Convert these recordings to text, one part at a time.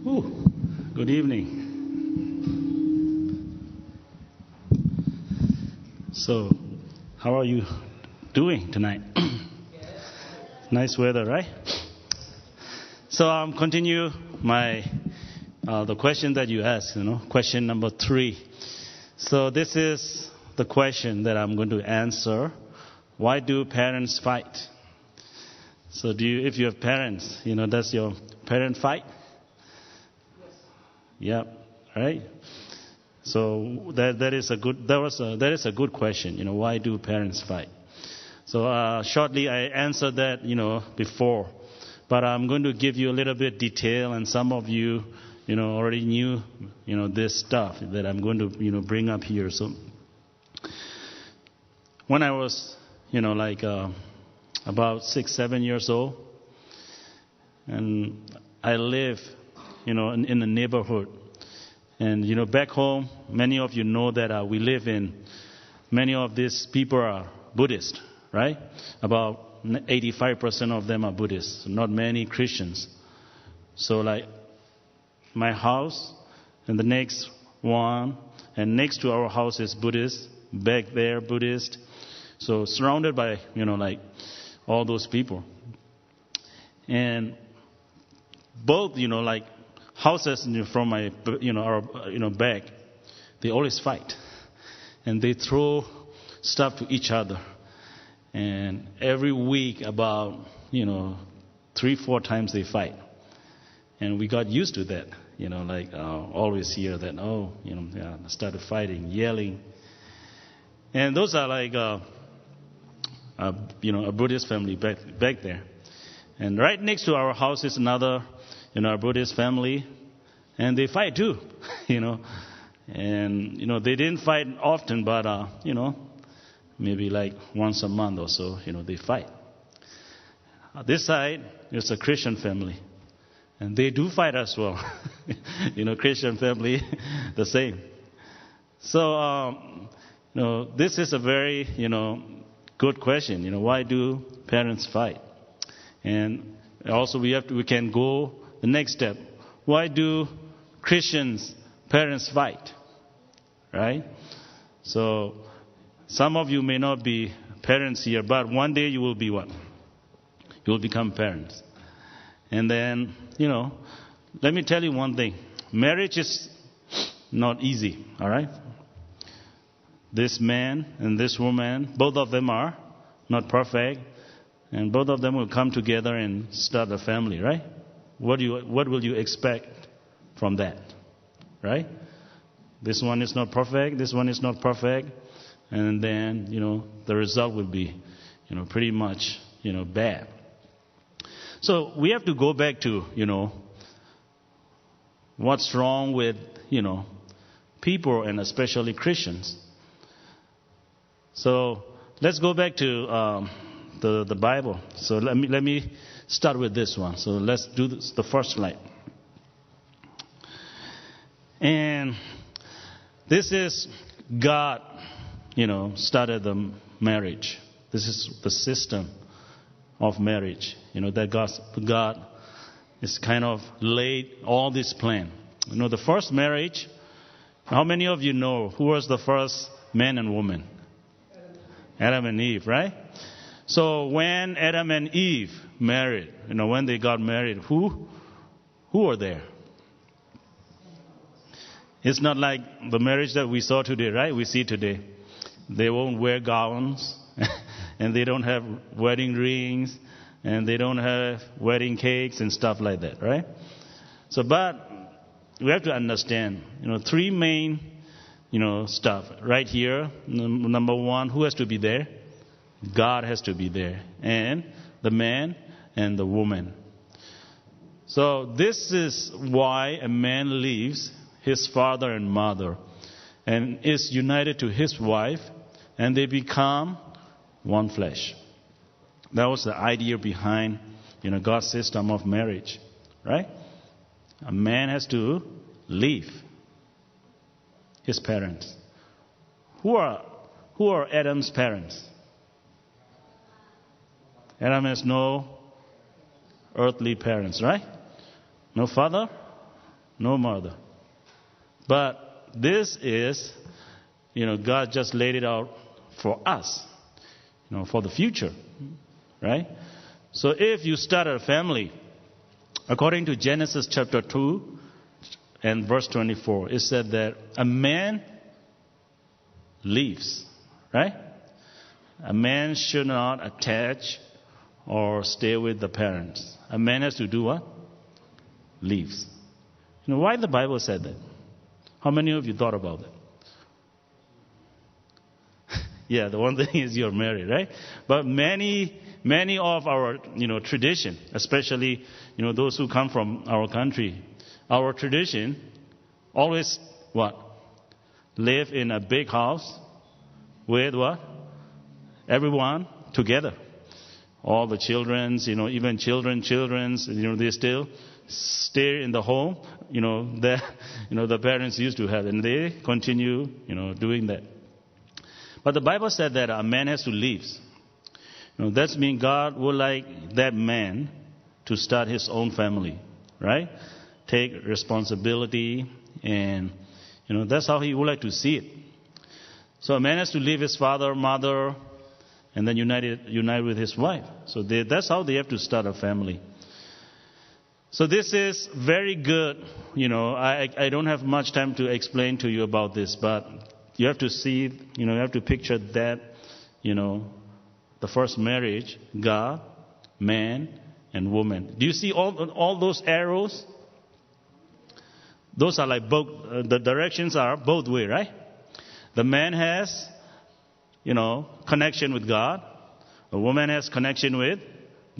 Ooh, good evening. So, how are you doing tonight? Nice weather, right? So, continue the question that you asked. Question number 3. So, this is the question that I'm going to answer. Why do parents fight? So, if you have parents, does your parent fight? Yeah, right. So that is a good question. Why do parents fight? So shortly I answered that before, but I'm going to give you a little bit detail, and some of you already knew this stuff that I'm going to bring up here. So when I was about 6-7 years old, and I live in a neighborhood. And, back home, many of you know that we live in, many of these people are Buddhist, right? About 85% of them are Buddhists, not many Christians. So, my house and the next one, and next to our house is Buddhist, back there Buddhist. So, surrounded by, all those people. And both, houses from my, our, back, they always fight. And they throw stuff to each other. And every week about, 3-4 times they fight. And we got used to that, always hear that, started fighting, yelling. And those are a Buddhist family back there. And right next to our house is another, our Buddhist family, and they fight too, And, they didn't fight often, but, maybe once a month or so, they fight. This side is a Christian family, and they do fight as well. Christian family, the same. So, this is a very, good question. Why do parents fight? And also we can go the next step. Why do Christians parents fight? Right? So some of you may not be parents here, but one day you will be what? You will become parents. And then, let me tell you one thing. Marriage is not easy, all right? This man and this woman, both of them are not perfect, and both of them will come together and start a family, right? What will you expect from that, right? This one is not perfect, this one is not perfect, and then, the result will be, pretty much, bad. So we have to go back to, what's wrong with, people and especially Christians. So let's go back to the Bible. So let me start with this one. So let's do the first slide. And this is God, started the marriage. This is the system of marriage. That God is kind of laid all this plan. The first marriage, how many of you know who was the first man and woman? Adam and Eve, right? So when Adam and Eve married, when they got married, who were there? It's not like the marriage that we saw today, right? We see today. They won't wear gowns, and they don't have wedding rings, and they don't have wedding cakes and stuff like that, right? So, but we have to understand, 3 main, stuff right here. Number 1, who has to be there? God has to be there, and the man and the woman. So this is why a man leaves his father and mother and is united to his wife, and they become one flesh. That was the idea behind, God's system of marriage, right? A man has to leave his parents. Who are Adam's parents? Adam has no earthly parents, right? No father, No mother. But this is, God just laid it out for us, for the future, right? So if you start a family, according to Genesis chapter 2 and verse 24, it said that a man leaves, right? A man should not attach or stay with the parents. A man has to do what? Leaves. Why the Bible said that? How many of you thought about that? Yeah, the one thing is you're married, right? But many of our, tradition, especially, those who come from our country, our tradition always what? Live in a big house with what? Everyone together. All the children's, even children's, they still stay in the home, the parents used to have, and they continue, doing that. But the Bible said that a man has to leave. That means God would like that man to start his own family, right? Take responsibility, and that's how he would like to see it. So a man has to leave his father, mother, and then unite with his wife. So that's how they have to start a family. So this is very good. I don't have much time to explain to you about this, but you have to see, you have to picture that, the first marriage, God, man, and woman. Do you see all those arrows? Those are like both, the directions are both way, right? The man has, connection with God. The woman has connection with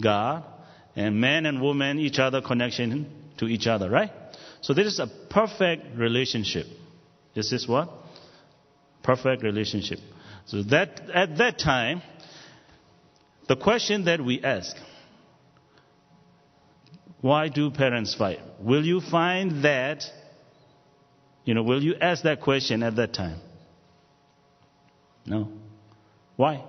God. And man and woman, each other connection to each other, right? So this is a perfect relationship. This is what? Perfect relationship. So that at that time, the question that we ask, why do parents fight? Will you find that, will you ask that question at that time? No. Why?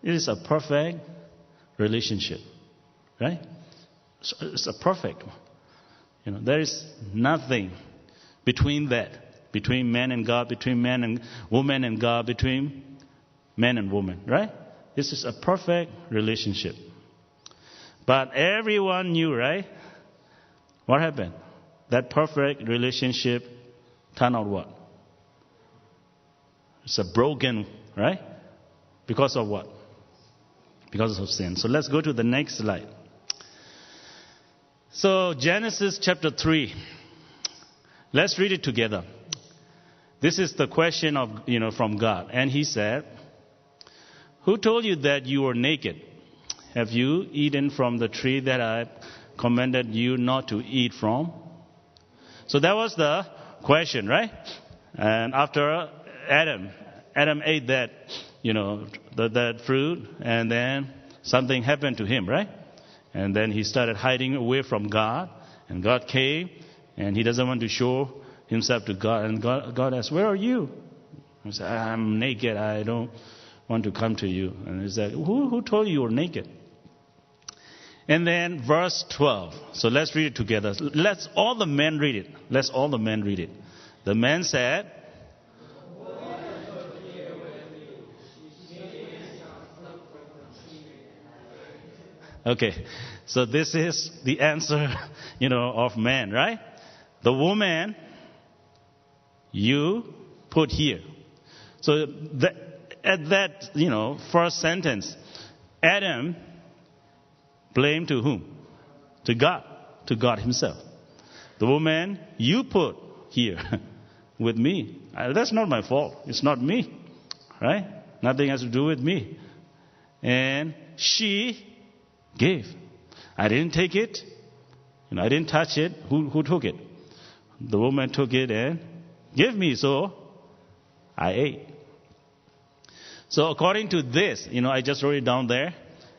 It is a perfect relationship, right? It's a perfect one. There is nothing between that, between man and God, between man and woman and God, between man and woman, right? This is a perfect relationship. But everyone knew, right? What happened? That perfect relationship turned out what? It's a broken, right? Because of what? Because of sin. So let's go to the next slide. So Genesis chapter 3. Let's read it together. This is the question of, from God. And he said, who told you that you were naked? Have you eaten from the tree that I commanded you not to eat from? So that was the question, right? And after Adam ate that, that fruit, and then something happened to him, right? And then he started hiding away from God, and God came, and he doesn't want to show himself to God. And God asked, where are you? He said, I'm naked, I don't want to come to you. And he said, who told you were naked? And then verse 12. So let's read it together. Let's all the men read it. Let's all the men read it. The man said, okay, so this is the answer, of man, right? The woman, you put here. So at that, first sentence, Adam blamed to whom? To God. To God himself. The woman, you put here with me. That's not my fault. It's not me. Right? Nothing has to do with me. And she gave. I didn't take it. I didn't touch it. Who took it? The woman took it and gave me. So I ate. So according to this, I just wrote it down there.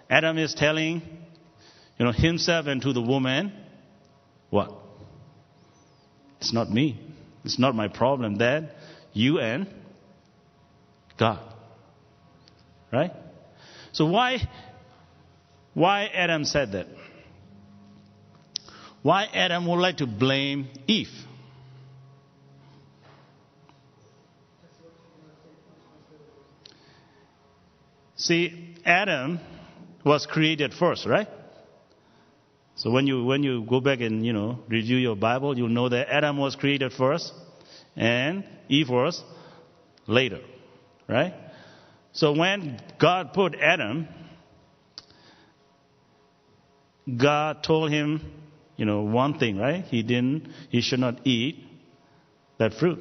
Adam is telling, himself and to the woman, what? It's not me. It's not my problem. That you and God. Right? So why Adam said that? why Adam would like to blame Eve. See, Adam was created first, right? So when you go back and, review your Bible, you'll know that Adam was created first and Eve was later, right? So when God put Adam, God told him, one thing, right? He should not eat that fruit.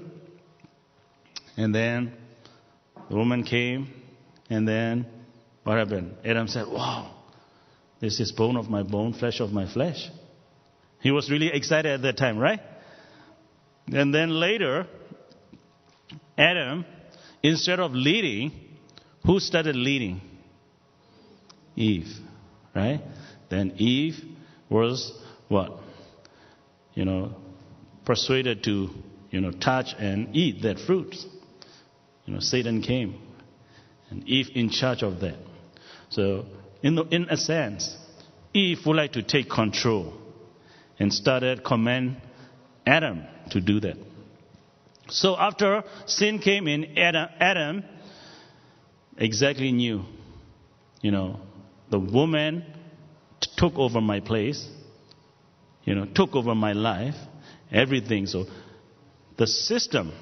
And then the woman came, and then what happened? Adam said, wow, this is bone of my bone, flesh of my flesh. He was really excited at that time, right? And then later, Adam, instead of leading, who started leading? Eve, right? Then Eve was what? Persuaded to, touch and eat that fruit. Satan came. And Eve in charge of that. So, in a sense, Eve would like to take control and started command Adam to do that. So after sin came in, Adam exactly knew, the woman took over my place, took over my life, everything. So the system,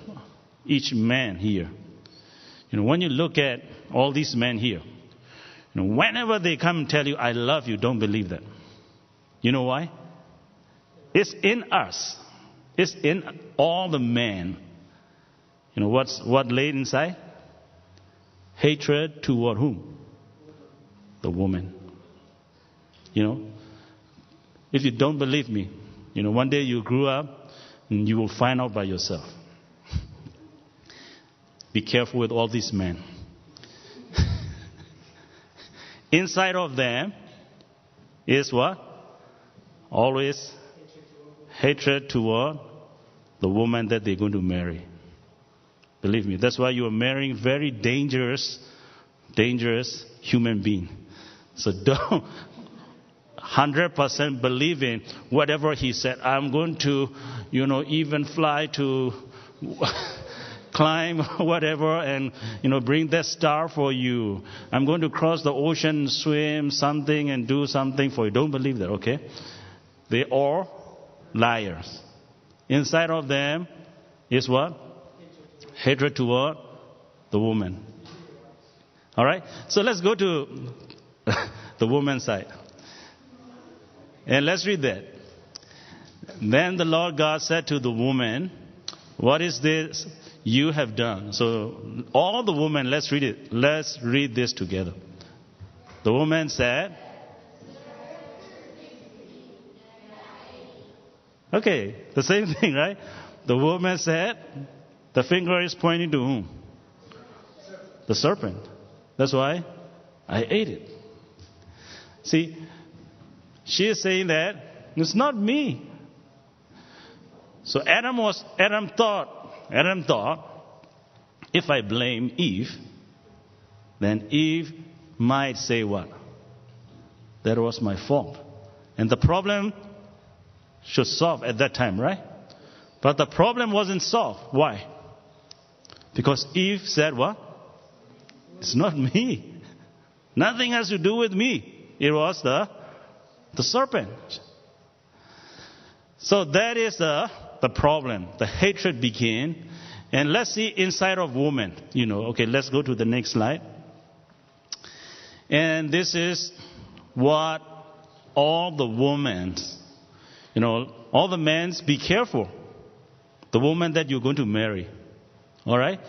each man here, when you look at all these men here, whenever they come and tell you, I love you, don't believe that. You know why? It's in us. It's in all the men. What laid inside? Hatred toward whom? The woman. If you don't believe me, one day you grew up and you will find out by yourself. Be careful with all these men. Inside of them is what? Always hatred toward the woman that they're going to marry. Believe me, that's why you are marrying very dangerous human being. So don't 100% believe in whatever he said. I'm going to, even fly to climb whatever and, bring that star for you. I'm going to cross the ocean, swim something and do something for you. Don't believe that, okay? They are liars. Inside of them is what? Hatred toward the woman. All right? So let's go to the woman's side. And let's read that. Then the Lord God said to the woman, what is this you have done? So all the women, let's read it. Let's read this together. The woman said, okay, the same thing, right? The woman said, the finger is pointing to whom? The serpent. That's why I ate it. See, she is saying that it's not me. So Adam thought, if I blame Eve, then Eve might say what? That was my fault. And the problem should solve at that time, right? But the problem wasn't solved. Why? Because Eve said what? It's not me. Nothing has to do with me. It was the serpent. So that is the problem. The hatred began. And let's see inside of woman. Okay, let's go to the next slide. And this is what all the women, all the men, be careful. The woman that you're going to marry. All right?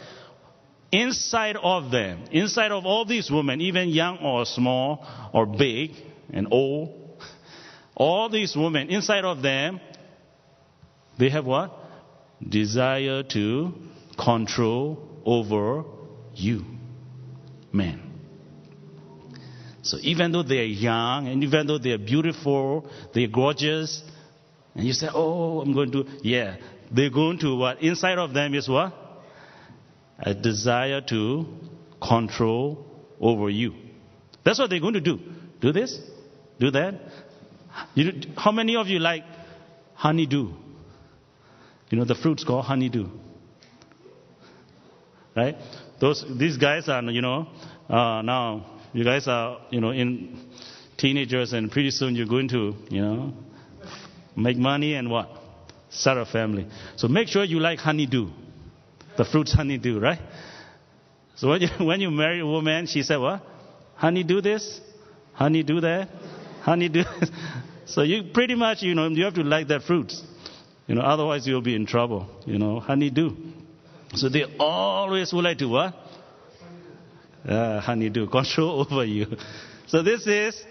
Inside of them, inside of all these women, even young or small or big and old, all these women, inside of them, they have what? Desire to control over you, man. So even though they are young, and even though they are beautiful, they are gorgeous, and you say, oh, I'm going to, yeah, they're going to what? Inside of them is what? A desire to control over you. That's what they're going to do. Do this, do that. How many of you like honeydew. You know, the fruit's called honeydew. Right? These guys are, now you guys are, in teenagers, and pretty soon you're going to, make money and what? Start a family. So make sure you like honeydew. The fruit's honeydew, right? So when you marry a woman, she said, what? Honey do this, honey do that, honey do this. So you pretty much, you have to like that fruit. Otherwise you'll be in trouble. Honey do. So they always would like to what? Honey do. Control over you. So this is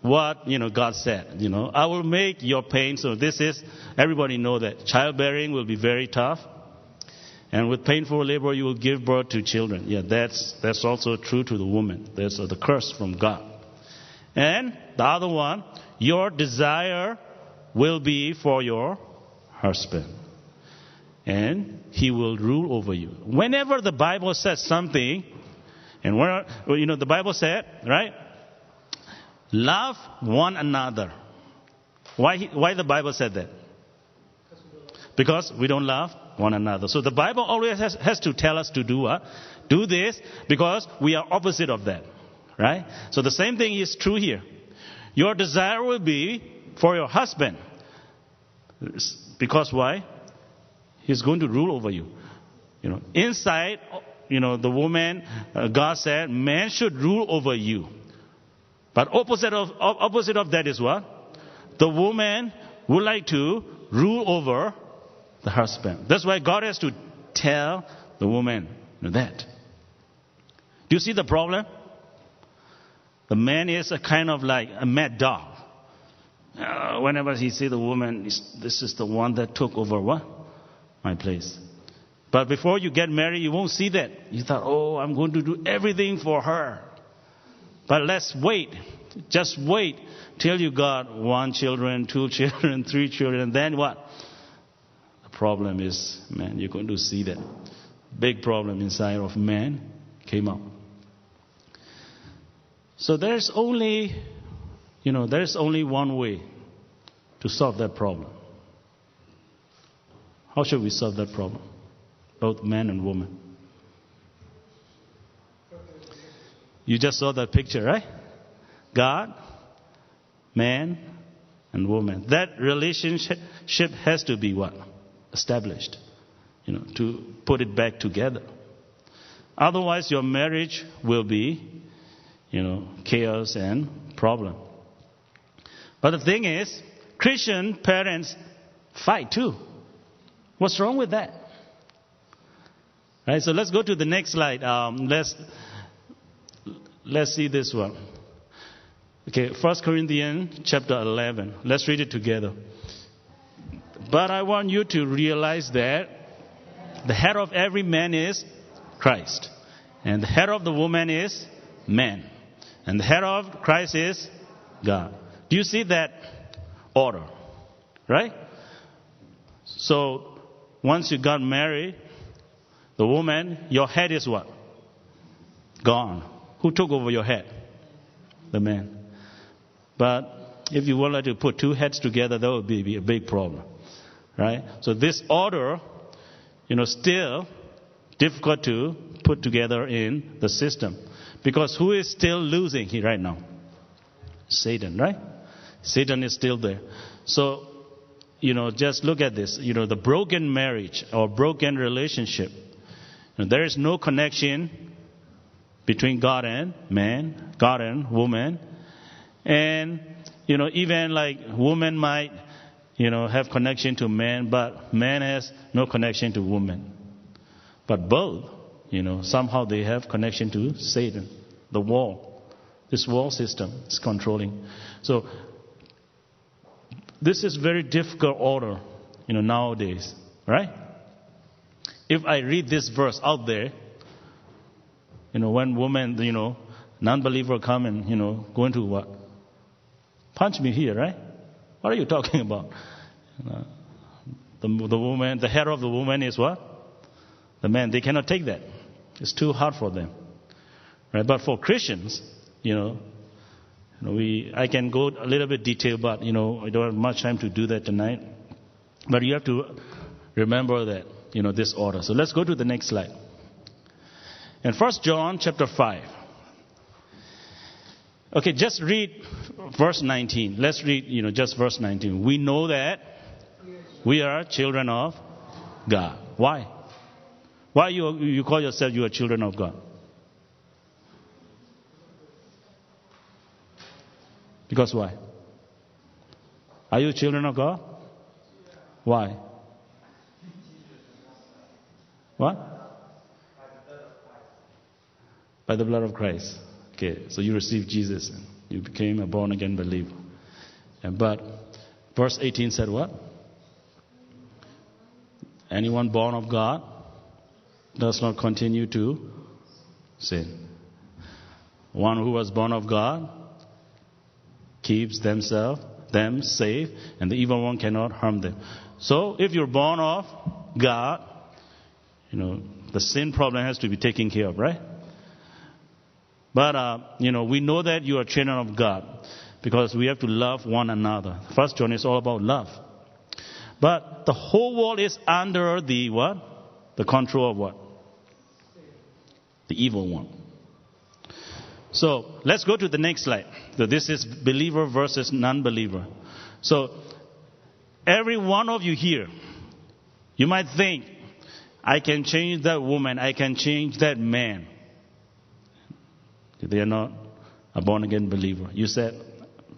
what, God said. I will make your pain. So this is, everybody know that childbearing will be very tough. And with painful labor, you will give birth to children. Yeah, that's also true to the woman. That's the curse from God. And the other one, your desire will be for your husband. And he will rule over you. Whenever the Bible says something, and the Bible said, right? Love one another. Why the Bible said that? Because we don't love one another. So the Bible always has to tell us to do what? Do this, because we are opposite of that. Right? So the same thing is true here. Your desire will be for your husband. Because why? He's going to rule over you. Inside, the woman, God said, man should rule over you. But opposite of that is what? The woman would like to rule over the husband. That's why God has to tell the woman that. Do you see the problem? The man is a kind of like a mad dog. Whenever he sees the woman, this is the one that took over what? My place. But before you get married, you won't see that. You thought, I'm going to do everything for her. But let's wait. Just wait till you got 1 children, 2 children, 3 children, and then what? Problem is, man, you're going to see that big problem inside of man came up. So there's only one way to solve that problem. How should we solve that problem? Both man and woman. You just saw that picture, right? God, man, and woman. That relationship has to be what? Established, to put it back together. Otherwise, your marriage will be, chaos and problem. But the thing is, Christian parents fight too. What's wrong with that? Right. So let's go to the next slide. Let's see this one. Okay, 1 Corinthians chapter 11. Let's read it together. But I want you to realize that the head of every man is Christ. And the head of the woman is man. And the head of Christ is God. Do you see that order? Right? So, once you got married, the woman, your head is what? Gone. Who took over your head? The man. But if you wanted to put 2 heads together, that would be a big problem. Right? So this order, still difficult to put together in the system. Because who is still losing here right now? Satan, right? Satan is still there. So, just look at this. The broken marriage or broken relationship. There is no connection between God and man, God and woman. And, even like woman might have connection to man, but man has no connection to woman. But both, somehow they have connection to Satan, the wall. This wall system is controlling. So, this is very difficult order, nowadays, right? If I read this verse out there, when woman, non-believer come and, going to what? Punch me here, right? What are you talking about? The woman, the head of the woman is what? The man. They cannot take that. It's too hard for them. Right? But for Christians, I can go a little bit detailed, but I don't have much time to do that tonight. But you have to remember that, this order. So let's go to the next slide. In 1 John chapter 5. Okay, just read verse 19. Let's read, just verse 19. We know that we are children of God. Why? Why you call yourself you are children of God? Because why? Are you children of God? Why? What? By the blood of Christ. Okay, so you received Jesus and you became a born again believer. But verse 18 said what? Anyone born of God does not continue to sin. One who was born of God keeps them safe, and the evil one cannot harm them. So if you're born of God, the sin problem has to be taken care of, right? But, we know that you are children of God because we have to love one another. 1 John is all about love. But the whole world is under the what? The control of what? The evil one. So let's go to the next slide. So this is believer versus non-believer. So every one of you here, you might think, I can change that woman, I can change that man. They are not a born-again believer. You said,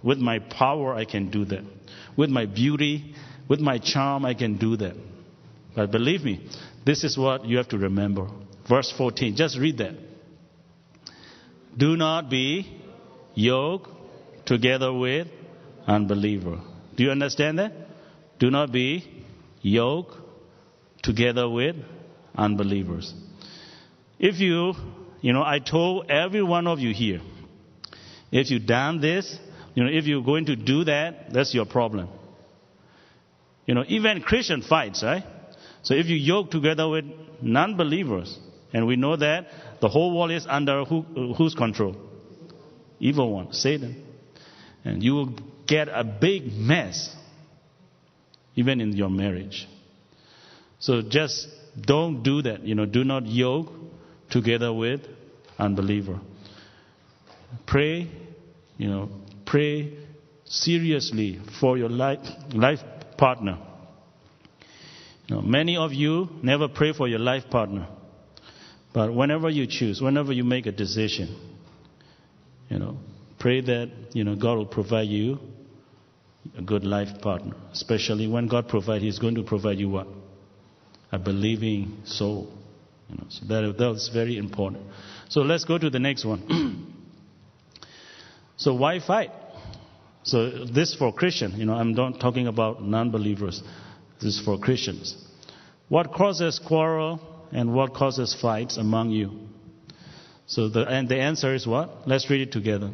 with my power I can do that. With my beauty, with my charm I can do that. But believe me, this is what you have to remember. Verse 14, just read that. Do not be yoked together with unbeliever. Do you understand that? Do not be yoked together with unbelievers. If I told every one of you here, if you done this, if you're going to do that, that's your problem. Even Christian fights, right? So if you yoke together with non-believers, and we know that the whole world is under whose control? Evil one, Satan. And you will get a big mess, even in your marriage. So just don't do that. Do not yoke together with unbeliever. Pray, pray seriously for your life partner. Many of you never pray for your life partner. But whenever you choose, whenever you make a decision, pray that, God will provide you a good life partner. Especially when God provides, He's going to provide you what? A believing soul. So that's very important. So let's go to the next one. So why fight? So this for Christian. I'm not talking about non-believers. This is for Christians. What causes quarrel and what causes fights among you? So the answer is what? Let's read it together.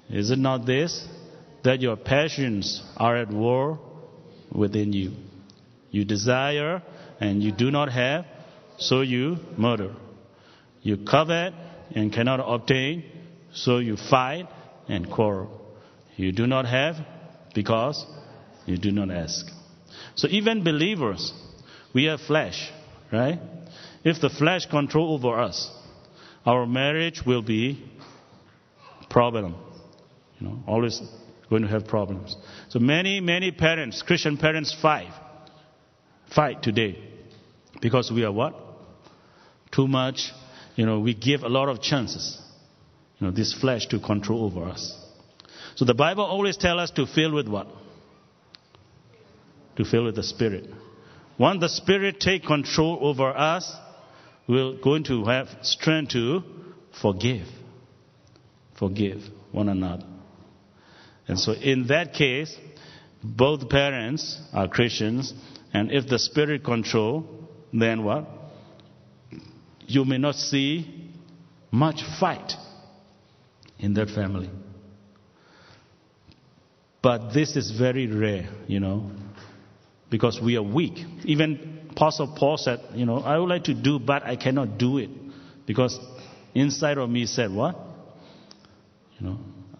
Is it not this, that your passions are at war within you? You desire and you do not have, so you murder. You covet and cannot obtain, so you fight and quarrel. You do not have because you do not ask. So even believers, we have flesh, right? If the flesh control over us, our marriage will be problem. Always going to have problems. So many parents, Christian parents fight today because we are what? Too much, we give a lot of chances, this flesh to control over us. So the Bible always tells us to fill with what? To fill with the Spirit. Once the Spirit take control over us, we're going to have strength to forgive one another. And so in that case, both parents are Christians, and if the Spirit control, then what? You may not see much fight in that family. But this is very rare, because we are weak. Even Apostle Paul said, I would like to do, but I cannot do it. Because inside of me said what?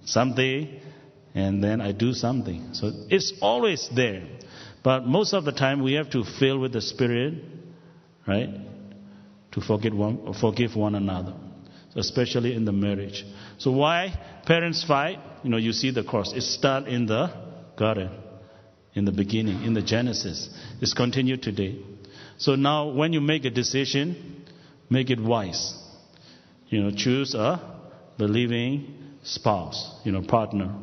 someday, and then I do something. So it's always there. But most of the time we have to fill with the Spirit, right? To forgive one another, especially in the marriage. So why parents fight? You see the cross. It started in the garden, in the beginning, in the Genesis. It's continued today. So now when you make a decision, make it wise. Choose a believing spouse, partner.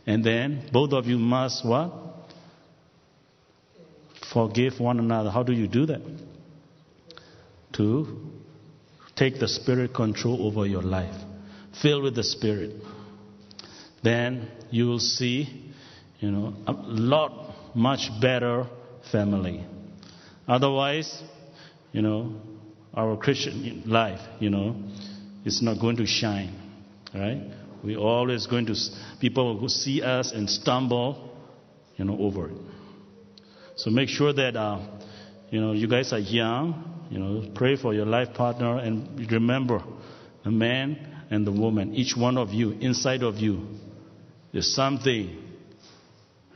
And then both of you must what? Forgive one another. How do you do that? To take the Spirit control over your life. Fill with the Spirit. Then you will see, a lot much better family. Otherwise, our Christian life, is not going to shine, right? We're always going to, people who see us and stumble, over it. So make sure that, you guys are young, pray for your life partner, and remember, the man and the woman, each one of you, inside of you, there's something,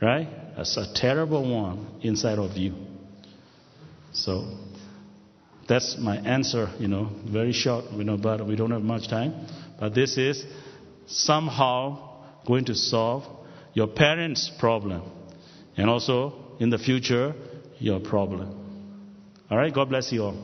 right? That's a terrible one inside of you. So that's my answer, very short, but we don't have much time. But this is somehow going to solve your parents' problem, and also in the future, your problem. All right, God bless you all.